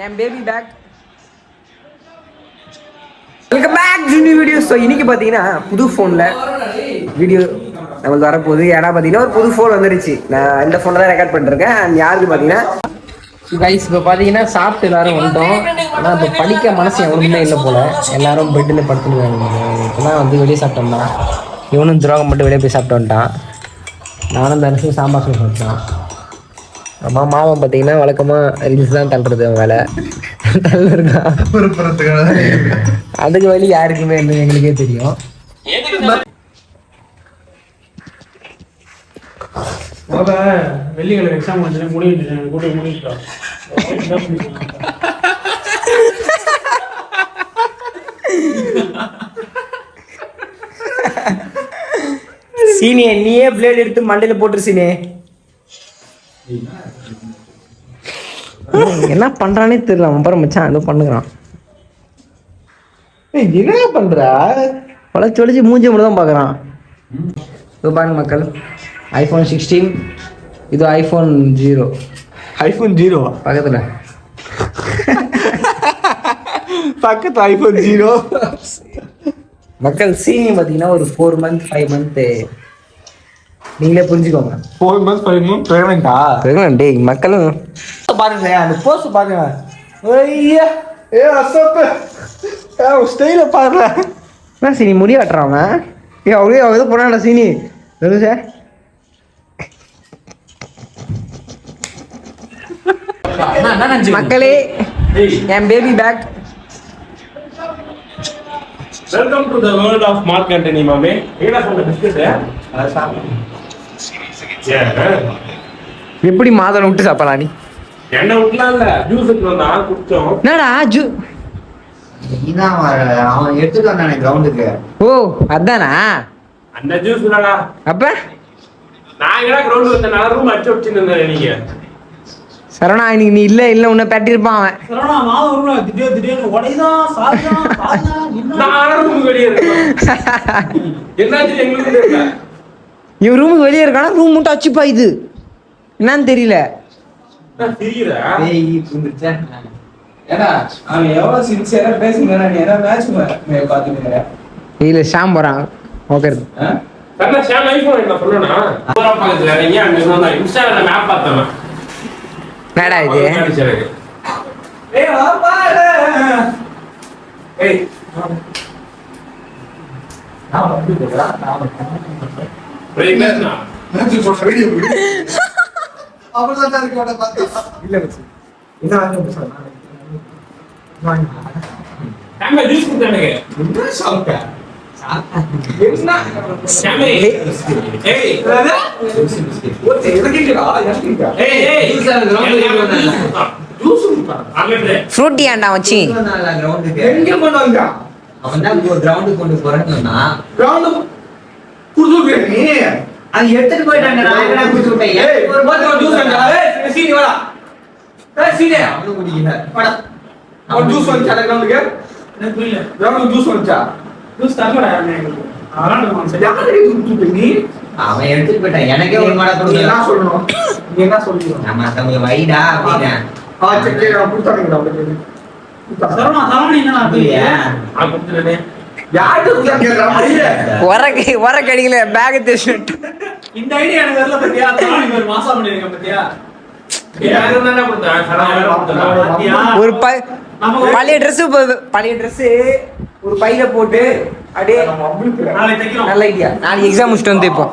N baby back. Welcome back to new video. So இன்னைக்கு பார்த்தீங்கன்னா புது ஃபோனில் வீடியோ நம்மளுக்கு வரப்போகுது. ஏன்னா பார்த்தீங்கன்னா ஒரு புது ஃபோன் வந்துருச்சு. நான் இந்த ஃபோனில் தான் ரெக்கார்ட் பண்ணிருக்கேன். அண்ட் யாருக்கு பார்த்தீங்கன்னா கைஸ் இப்போ பார்த்தீங்கன்னா சாப்பிட்டு எல்லாரும் வந்துட்டோம். ஆனால் இப்போ படிக்க மனசு எவனுக்குமே இல்லை போல். எல்லாரும் பெட்டில் படுத்துருக்காங்க. இப்போதான் வந்து வெளியே சாப்பிட்டோம்னா இவனும் துரோகம் மட்டும் வெளியே போய் சாப்பிட்டு வந்துட்டான். நானும் தனுஷும் சாம்பார் சொல்லி சாப்பிட்டான். அம்மா மாவன் பார்த்தீங்கன்னா வழக்கமாக ரீல்ஸ் தான் தள்ளுறது வேலை தள்ளுருக்கான். அதுக்கு வழி யாருக்குமே இல்லை, எங்களுக்கே தெரியும். வெள்ளிக்கிழமை எக்ஸாம் வந்து முடிவிட்டு கூட முடிவிட்டோம். சீனே நீயே பிளேட் எடுத்து மண்டையில போட்டுரு சீனே. என்ன பண்றானே தெரியல. அப்புறம் மச்சான் ஏதோ பண்ணுறான். என்ன பண்ற? வளைச்சு வளைச்சு மூஞ்சி மட்டும் தான் பார்க்குறான். இது பாருங்க மக்கள், iPhone 16, இது iPhone 0. iPhone 0 பக்கத்தில் பக்கத்து iPhone 0 மக்கள். சீனி பார்த்தீங்கன்னா ஒரு 4 month 5 month நீங்களே புரிஞ்சுக்கோங்க. 4 months 5 months பிரெக்னென்ட்டா? பிரெக்னென்ட் மக்களும் பாருங்க அந்த போஸ்ட் பாருங்க. ஐயா ஏ அசப்பு ஸ்டைல பாருங்க. என்ன சீனி முடி வெட்டுறான் ஏ அவரே ஏதோ போனாடா சீனி சார். மக்களே என் baby back. Welcome to the world of Mark Antony மாமே. என்ன சொல்ற பிஸ்கட் எப்படி மாதம் விட்டு சாப்பிடலாம்? நீ என்ன விட்டுலாம் இல்ல, ஜூஸ் எடுத்து குடிச்சோம். என்னடா அவன் எடுத்துட்டு வந்தானே கிரவுண்டுக்கு. ஓ அதானா அந்த ஜூஸ் இல்லடா. அப்ப நான் எங்கடா கிரவுண்ட் வந்தனால ரூம் அடிச்சு வச்சிருந்தேன். நீங்க சரவணா இன்னைக்கு நீ இல்ல உன்னை பேட்டிருப்பான் அவன். சரவணா மாவு ரூம்ல திடீர்னு உடைதான் சாப்பிட்டான். நான் ரூம் வெளியே இருக்கேன். என்னாச்சு எங்களுக்கு தெரியல. இவன் ரூமுக்கு வெளியே இருக்கானா? ரூம் மட்டும் அச்சுப்பா. இது என்னன்னு தெரியல. இல்ல ஷாம் போறான். ஓகே என்னடா இது? ஃப்ரூட்டி ஆண்டா வச்சி எங்க பண்ணுவாங்க? அவன் தான் கிரவுண்டுக்கு கொண்டு போறேன்னு சொன்னா. கிரவுண்டு குடுத்துட்டு நீ அது எடுத்துட்டு போயிட்டாங்க. நான் என்ன குடுத்து விட்டேன்? ஒரு பாட்டில் ஜூஸ் வாங்க. ஏய் சீனி வாடா. ஏய் சீனி அவனு குடிக்கல. வாடா. அவன் ஜூஸ் வாங்கிச்சா கிரவுண்டுக்கு? எனக்கு புரியல. கிரவுண்டுக்கு ஜூஸ் வாங்கிச்சா? ஜூஸ் தரலடா எனக்கு. யாருக்கு குடுத்துட்டு நீ? அவன் எடுத்துட்டு போயிட்டான். எனக்கே ஒரு மாடா கொடுக்கல. என்ன சொல்லணும்? நீ என்ன சொல்றீங்க? நம்ம தம்பி வைடா அப்படினா. சரி நான் குடுத்தாங்க கிரவுண்டுக்கு. சரவணா என்னடா அப்படியே? நான் கொடுத்துறேனே. வர கடிக்கல பேக் தேய்ச்சிட்டு. இந்த ஐடியா எனக்கு வரல பத்தியா? சரவணா ஒரு மாசம் பண்ணிருக்கேன் பத்தியா? ஒரு பழைய ட்ரெஸ் ஒரு பையில போட்டு அப்படியே நல்ல ஐடியா. நாளைக்கு எக்ஸாம் முடிச்சுட்டு வந்து இப்போ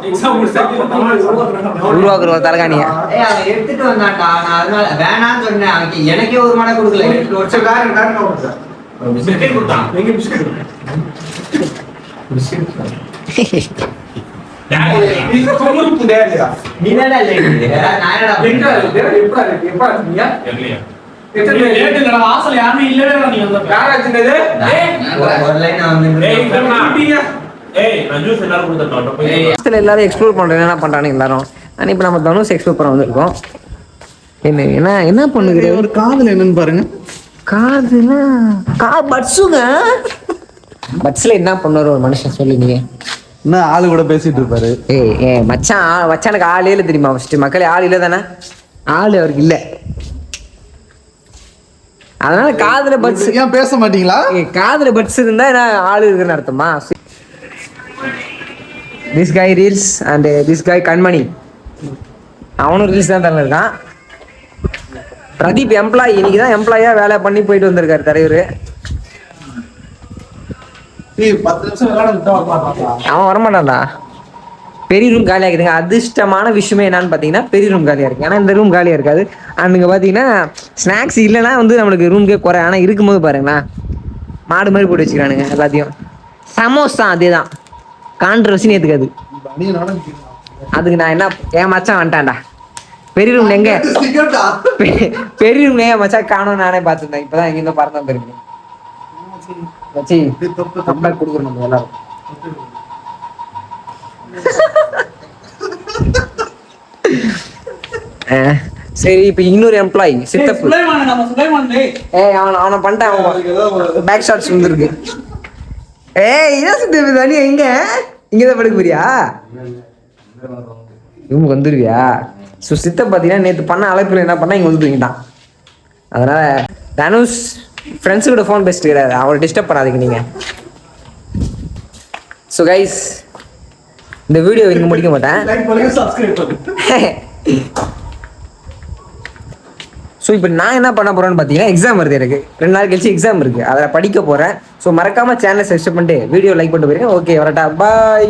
உருவாக்குறோம் தலகாணியா. எடுத்துட்டு வந்தான்டா. நான் அதனால வேணான்னு சொன்னேன். அவனுக்கு எனக்கே ஒரு மாடை கொடுக்கல. பிஸ்கட் கொடுத்தான். எங்க பிஸ்கட்? நீ தானே ஆசல யாருமே இல்லவே நீ எல்லாரும் எக்ஸ்ப்ளோர் பண்றேன். என்ன பண்றானு எல்லாரும். இப்போ நம்ம தனுஷ் எக்ஸ்ப்ளோர் பண்ண வந்திருக்கோம். என்ன பண்ணுகிற ஒரு காதல் என்னன்னு பாருங்க. காதுனா பட்ஸுங்க. பட்ஸ்ல என்ன பண்ணுவாரு ஒரு மனுஷன் சொல்லுங்க. என்ன ஆளு கூட பேசிட்டு இருப்பாரு. மச்சானுக்கு ஆளே இல்லை தெரியுமா? ஃபர்ஸ்ட் மக்களே ஆள் இல்லை தானே? ஆள் அவருக்கு இல்லை. அதனால காதுல பட்ஸ் ஏன் பேச மாட்டீங்களா? காதுல பட்ஸ் இருந்தா நான் ஆளு இருக்குன்னு அர்த்தமா? This guy reels and this guy கண்மணி, அவனும் ரீல்ஸ் தான் தரல இருக்கான். பிரதீப் எம்ப்ளாயி, இன்னைக்கு தான் எம்ப்ளாயா வேலை பண்ணி போயிட்டு வந்திருக்காரு தலைவர். 10 நிமிஷம் விளையாட விட்டா வரமாட்டாங்களா? அவன் வரமாட்டான்டா. பெரிய ரூம் காலியாக இருக்குதுங்க. அதிர்ஷ்டமான விஷயமே என்னன்னு பார்த்தீங்கன்னா பெரிய ரூம் காலியாக இருக்குது. ஏன்னா இந்த ரூம் காலியாக இருக்காது. அன்றைங்க பார்த்தீங்கன்னா ஸ்நாக்ஸ் இல்லைன்னா வந்து நம்மளுக்கு ரூம்க்கே குறை. ஆனால் இருக்கும்போது பாருங்களேன் மாடு மாதிரி போட்டு வச்சுக்கிறானுங்க எல்லாத்தையும். சமோசா அதே தான் கான்ட்ரவர்சின்னு ஏற்றுக்காது. அதுக்கு நான் என்ன, என் மச்சான் வந்துட்டான்டா. பெரிய ரூம் எங்க, பெரிய ரூம் என் மச்சான் காணும் நானே பார்த்துருந்தேன். இப்போ தான் எங்கேருந்து பறந்து வந்துருக்கு. வச்சு கம்பேக் கொடுக்குறோம் நம்ம எல்லாரும். சரி, இப்போ இன்னொரு எம்ப்ளாயி சித்தப்பு. அவனை பண்ணிட்டேன். அவன் பேக் ஷாட்ஸ் வந்துருக்கு. இதான் சித்தப்பு தனி. எங்க இங்கதான் படுக்க போறியா? ரூமுக்கு வந்துருவியா? ஸோ சித்தப் பார்த்தீங்கன்னா நேற்று பண்ண அழைப்பில் என்ன பண்ணா இங்கே வந்து தூங்கிட்டான். அதனால தனுஷ் ஃப்ரெண்ட்ஸு கூட ஃபோன் பேசிட்டு கிடையாது, அவரை டிஸ்டர்ப் பண்ணாதீங்க நீங்கள். ஸோ கைஸ், இந்த வீடியோ இங்கே முடிக்க மாட்டேன். ஸோ இப்போ நான் என்ன பண்ண போகிறேன்னு பார்த்தீங்கன்னா எக்ஸாம் வருது எனக்கு. 2 நாள் கழிச்சு எக்ஸாம் இருக்குது, அதை படிக்க போகிறேன். ஸோ மறக்காமல் சேனலை சப்ஸ்கிரைப் பண்ணிட்டு வீடியோ லைக் பண்ணிட்டு போயிருக்கேன். ஓகே, வரட்டா, பாய்.